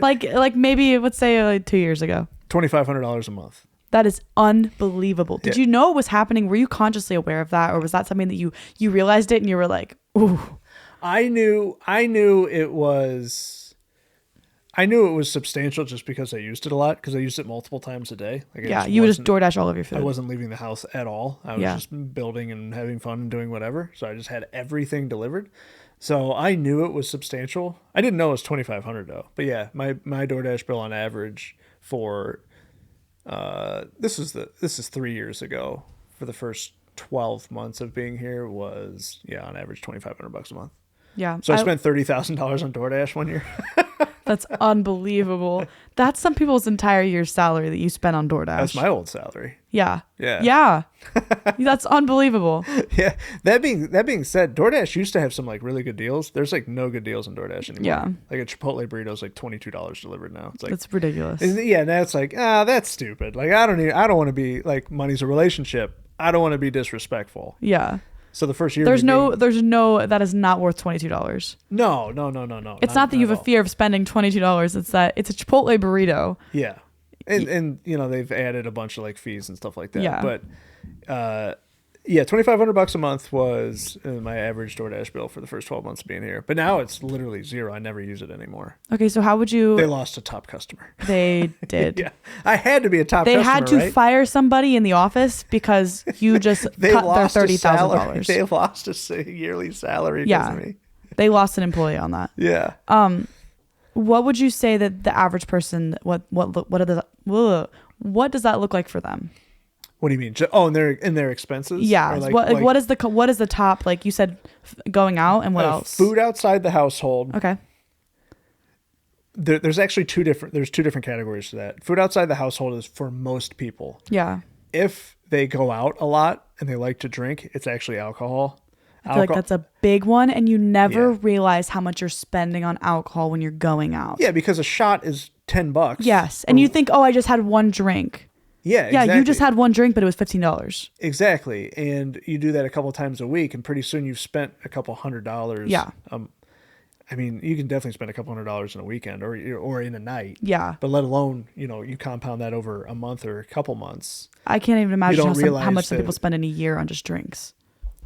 Like maybe let's say like 2 years ago. $2,500 a month. That is unbelievable. Did you know it was happening? Were you consciously aware of that, or was that something that you realized it and you were like, ooh? I knew it was substantial just because I used it a lot, because I used it multiple times a day. Like you would just DoorDash all of your food. I wasn't leaving the house at all. I was just building and having fun and doing whatever. So I just had everything delivered. So I knew it was substantial. I didn't know it was $2,500 though. But yeah, my DoorDash bill on average for this is 3 years ago, for the first 12 months of being here, was on average $2,500 a month. Yeah. So I spent $30,000 on DoorDash 1 year. That's unbelievable. That's some people's entire year's salary that you spent on DoorDash. That's my old salary. Yeah. Yeah. Yeah. That's unbelievable. Yeah. That being said, DoorDash used to have some like really good deals. There's like no good deals on DoorDash anymore. Yeah. Like a Chipotle burrito is like $22 delivered now. It's like That's ridiculous. yeah, that's like that's stupid. Like I don't want to be like money's a relationship. I don't want to be disrespectful. Yeah. So the first year there's no that is not worth $22. No. It's not that you have a fear of spending $22. It's that it's a Chipotle burrito. Yeah. And you know, they've added a bunch of like fees and stuff like that. Yeah. But yeah, $2,500 a month was my average DoorDash bill for the first 12 months of being here. But now it's literally zero. I never use it anymore. Okay, so how would you? They lost a top customer. They did. Yeah, I had to be a top. They customer, had to right? fire somebody in the office because you just cut their $30,000. They lost a yearly salary. Yeah, because of me. They lost an employee on that. Yeah. What would you say that the average person what does that look like for them? What do you mean? Oh, in their expenses? Yeah. Or what is the top, like you said, going out, and what else? Food outside the household. Okay. There's actually two different categories to that. Food outside the household is for most people. Yeah. If they go out a lot and they like to drink, it's actually alcohol. I feel like that's a big one, and you never realize how much you're spending on alcohol when you're going out. Yeah, because a shot is $10. Yes, and you think, oh, I just had one drink. Yeah, exactly. Yeah, you just had one drink, but it was $15. Exactly, and you do that a couple of times a week, and pretty soon you've spent a couple $100. Yeah. I mean, you can definitely spend a couple $100 in a weekend or in a night. Yeah. But let alone, you compound that over a month or a couple months. I can't even imagine how much some that, people spend in a year on just drinks.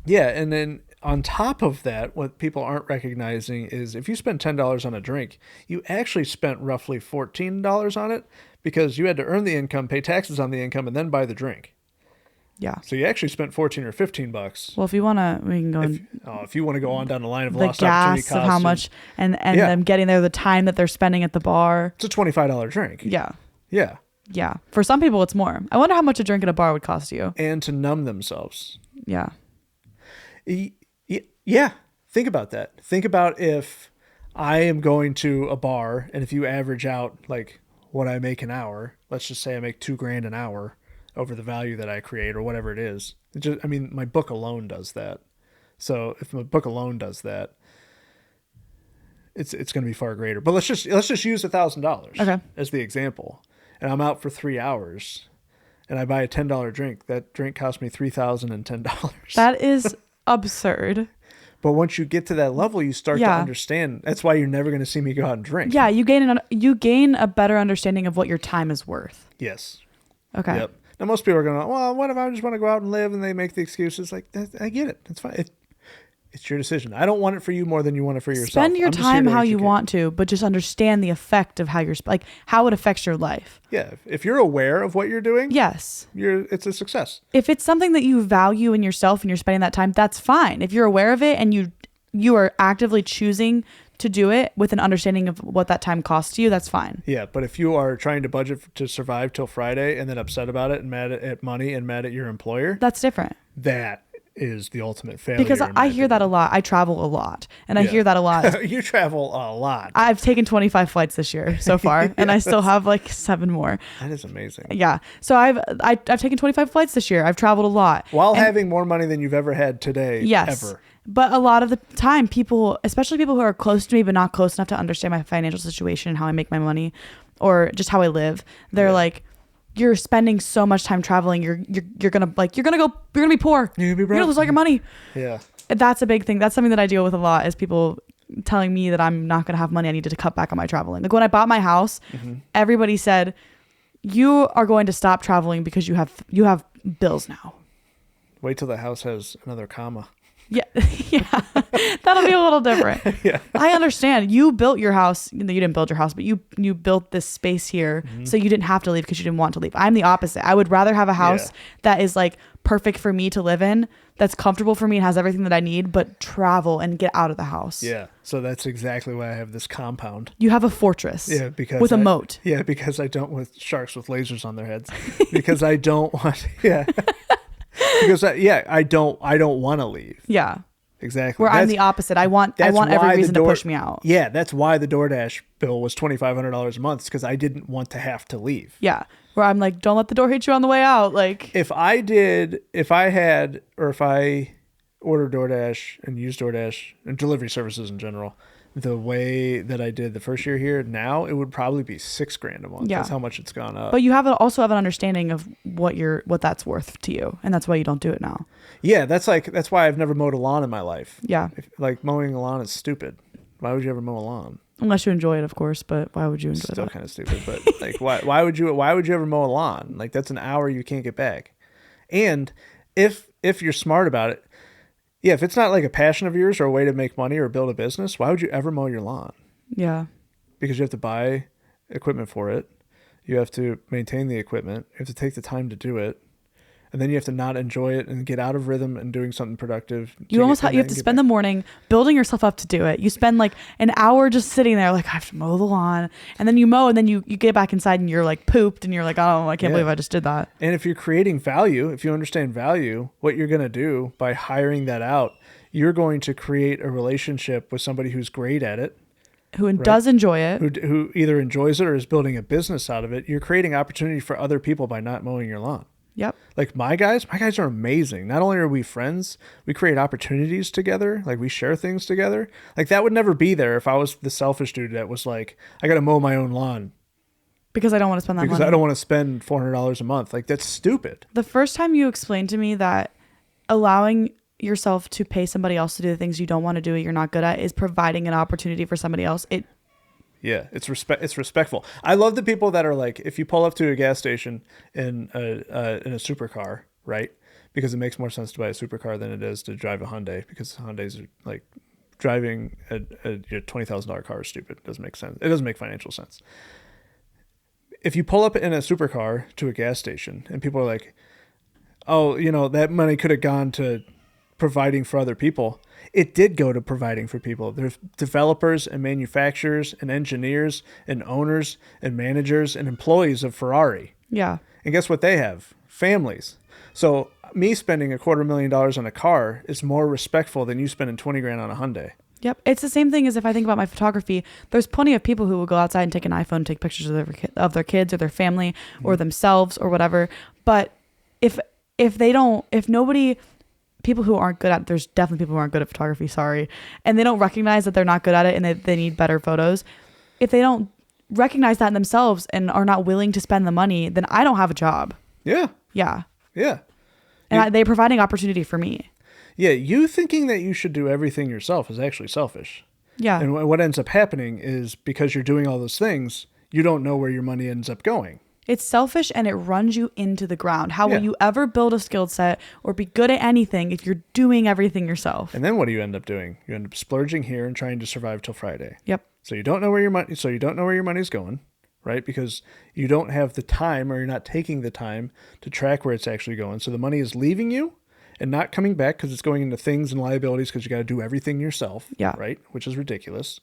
Yeah, and then on top of that, what people aren't recognizing is if you spend $10 on a drink, you actually spent roughly $14 on it because you had to earn the income, pay taxes on the income, and then buy the drink. Yeah. So you actually spent $14 or $15. Well, if you want to, we can go if you want to go on down the line of the lost opportunity gas costs. of how much and them getting there, the time that they're spending at the bar. It's a $25 drink. Yeah. Yeah. Yeah. For some people, it's more. I wonder how much a drink at a bar would cost you. And to numb themselves. Yeah. Yeah. Think about that. Think about if I am going to a bar and if you average out like what I make an hour, let's just say I make $2,000 an hour over the value that I create or whatever it is. My book alone does that. So if my book alone does that, it's going to be far greater. But let's just use $1,000 as the example. And I'm out for 3 hours and I buy a $10 drink. That drink cost me $3,010. That is absurd. But once you get to that level, you start to understand. That's why you're never going to see me go out and drink. Yeah, you gain a better understanding of what your time is worth. Yes. Okay. Yep. Now most people are going, well, what if I just want to go out and live? And they make the excuses. Like, I get it. It's fine. It's your decision. I don't want it for you more than you want it for yourself. Spend your time how you want to, but just understand the effect of how how it affects your life. Yeah. If you're aware of what you're doing, yes, it's a success. If it's something that you value in yourself and you're spending that time, that's fine. If you're aware of it and you are actively choosing to do it with an understanding of what that time costs you, that's fine. Yeah, but if you are trying to budget to survive till Friday and then upset about it and mad at money and mad at your employer, that's different. That is the ultimate failure. Because I hear that a lot. I travel a lot, and I hear that a lot. You travel a lot. I've taken 25 flights this year so far, and I still have like 7 more. That is amazing. Yeah. So I've taken 25 flights this year. I've traveled a lot. While having more money than you've ever had today. Yes. Ever. But a lot of the time, people, especially people who are close to me but not close enough to understand my financial situation and how I make my money or just how I live, they're like, you're spending so much time traveling. You're gonna be poor. You're gonna lose all your money. Yeah. That's a big thing. That's something that I deal with a lot is people telling me that I'm not gonna have money. I need to cut back on my traveling. Like when I bought my house, everybody said, you are going to stop traveling because you have bills now. Wait till the house has another comma. Yeah. Yeah. That'll be a little different. Yeah. I understand. You built your house. You didn't build your house, but you built this space here so you didn't have to leave because you didn't want to leave. I'm the opposite. I would rather have a house that is like perfect for me to live in, that's comfortable for me and has everything that I need, but travel and get out of the house. Yeah. So that's exactly why I have this compound. You have a fortress. Yeah, because with a moat. Yeah, because I don't with sharks with lasers on their heads. Because I don't want because I don't want to leave. Yeah. Exactly. Where I'm the opposite. I want every reason to push me out. Yeah, that's why the DoorDash bill was $2,500 a month, because I didn't want to have to leave. Yeah. Where I'm like, don't let the door hit you on the way out. Like, if I ordered DoorDash and used DoorDash and delivery services in general, the way that I did the first year here, now it would probably be $6,000 a month. Yeah. That's how much it's gone up. But you also have an understanding of what that's worth to you, and that's why you don't do it now. Yeah, that's why I've never mowed a lawn in my life. Yeah. Like mowing a lawn is stupid. Why would you ever mow a lawn? Unless you enjoy it, of course, but why would you enjoy Still that? kind of stupid, but like why would you ever mow a lawn? Like, that's an hour you can't get back. And if you're smart about it, yeah, if it's not like a passion of yours or a way to make money or build a business, why would you ever mow your lawn? Yeah. Because you have to buy equipment for it. You have to maintain the equipment. You have to take the time to do it. And then you have to not enjoy it and get out of rhythm and doing something productive. You have to spend the morning building yourself up to do it. You spend like an hour just sitting there like, I have to mow the lawn. And then you mow, and then you get back inside and you're like pooped and you're like, oh, I can't believe I just did that. And if you're creating value, if you understand value, what you're going to do by hiring that out, you're going to create a relationship with somebody who's great at it. Who does enjoy it. Who either enjoys it or is building a business out of it. You're creating opportunity for other people by not mowing your lawn. Yep. Like my guys are amazing. Not only are we friends, we create opportunities together. Like, we share things together. Like, that would never be there if I was the selfish dude that was like, I got to mow my own lawn. Because I don't want to spend that money. Because I don't want to spend $400 a month. Like, that's stupid. The first time you explained to me that allowing yourself to pay somebody else to do the things you don't want to do, you're not good at, is providing an opportunity for somebody else. Yeah, it's respectful. I love the people that are like, if you pull up to a gas station in a supercar, right? Because it makes more sense to buy a supercar than it is to drive a Hyundai, because Hyundais are like, driving a $20,000 car is stupid. It doesn't make sense. It doesn't make financial sense. If you pull up in a supercar to a gas station and people are like, oh, that money could have gone to providing for other people. It did go to providing for people. There's developers and manufacturers and engineers and owners and managers and employees of Ferrari. Yeah. And guess what they have? Families. So me spending $250,000 on a car is more respectful than you spending $20,000 on a Hyundai. Yep. It's the same thing as if I think about my photography. There's plenty of people who will go outside and take an iPhone, take pictures of their kids or their family or themselves or whatever. But if people who aren't good at, there's definitely people who aren't good at photography, sorry, and they don't recognize that they're not good at it and they need better photos. If they don't recognize that in themselves and are not willing to spend the money, then I don't have a job. Yeah. Yeah. Yeah. And they're providing opportunity for me. Yeah. You thinking that you should do everything yourself is actually selfish. Yeah. And what ends up happening is, because you're doing all those things, you don't know where your money ends up going. It's selfish, and it runs you into the ground. How will you ever build a skill set or be good at anything if you're doing everything yourself? And then what do you end up doing? You end up splurging here and trying to survive till Friday. Yep. So you don't know where your money's going, right? Because you don't have the time, or you're not taking the time to track where it's actually going. So the money is leaving you and not coming back, because it's going into things and liabilities, because you got to do everything yourself. Yeah. Right? Which is ridiculous.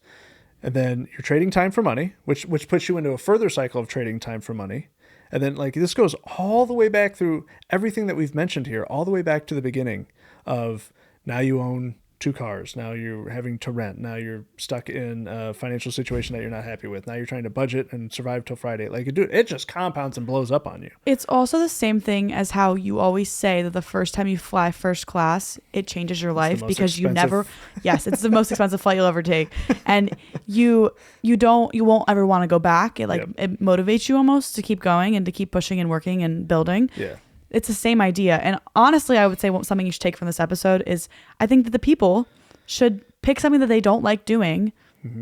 And then you're trading time for money, which puts you into a further cycle of trading time for money. And then, like, this goes all the way back through everything that we've mentioned here, all the way back to the beginning of, now you own 2 cars. Now you're having to rent. Now you're stuck in a financial situation that you're not happy with. Now you're trying to budget and survive till Friday. Like, it just compounds and blows up on you. It's also the same thing as how you always say that the first time you fly first class, it changes your life, because you never, yes, it's the most expensive flight you'll ever take. And you won't ever want to go back. It it motivates you almost to keep going and to keep pushing and working and building. Yeah. It's the same idea. And honestly, I would say something you should take from this episode is, I think that the people should pick something that they don't like doing,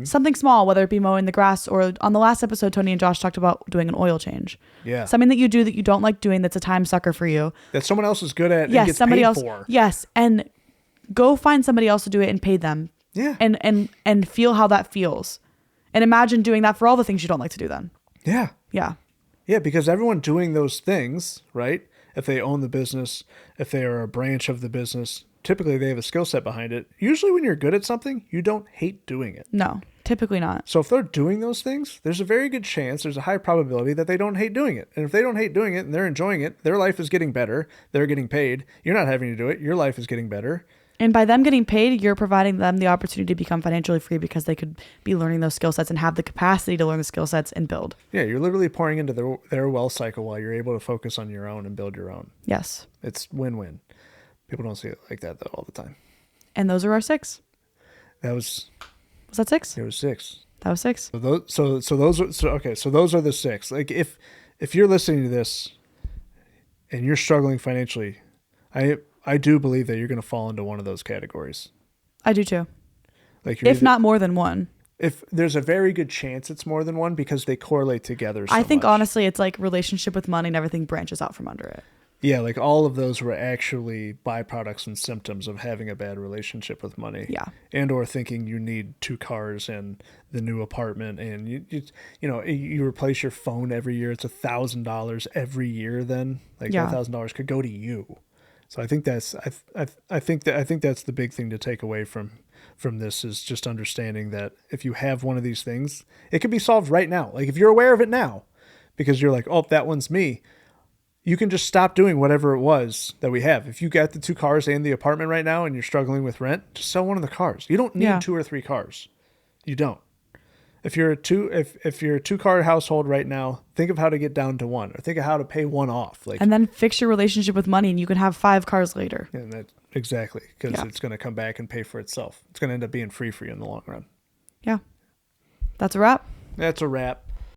something small, whether it be mowing the grass, or on the last episode, Tony and Josh talked about doing an oil change. Yeah. Something that you do that you don't like doing, that's a time sucker for you. That someone else is good at, yes, and gets somebody paid else, for. Yes. And go find somebody else to do it and pay them. Yeah. And feel how that feels. And imagine doing that for all the things you don't like to do then. Yeah. Yeah. Yeah, because everyone doing those things, right? If they own the business, if they are a branch of the business, typically they have a skill set behind it. Usually when you're good at something, you don't hate doing it. No, typically not. So if they're doing those things, there's a very good chance, there's a high probability that they don't hate doing it. And if they don't hate doing it and they're enjoying it, their life is getting better. They're getting paid. You're not having to do it. Your life is getting better. And by them getting paid, you're providing them the opportunity to become financially free because they could be learning those skill sets and have the capacity to learn the skill sets and build. Yeah, you're literally pouring into their wealth cycle while you're able to focus on your own and build your own. Yes. It's win-win. People don't see it like that though all the time. And those are our 6. Was that 6? It was 6. That was 6. So those are the 6. Like if you're listening to this and you're struggling financially, I do believe that you're going to fall into one of those categories. I do too. Like if not more than one. If there's a very good chance it's more than one because they correlate together. I think honestly, it's like relationship with money and everything branches out from under it. Yeah, like all of those were actually byproducts and symptoms of having a bad relationship with money. Yeah. And or thinking you need 2 cars and the new apartment, and you replace your phone every year. It's $1,000 every year. Then like $1,000 could go to you. So I think that's I think that's the big thing to take away from this is just understanding that if you have one of these things, it can be solved right now. Like if you're aware of it now, because you're like, oh, that one's me. You can just stop doing whatever it was that we have. If you got the 2 cars and the apartment right now and you're struggling with rent, just sell one of the cars. You don't need 2 or 3 cars. You don't. If you're a 2-car household right now, think of how to get down to 1 or think of how to pay 1 off. And then fix your relationship with money and you can have 5 cars later. And exactly, because it's going to come back and pay for itself. It's going to end up being free for you in the long run. Yeah. That's a wrap. That's a wrap.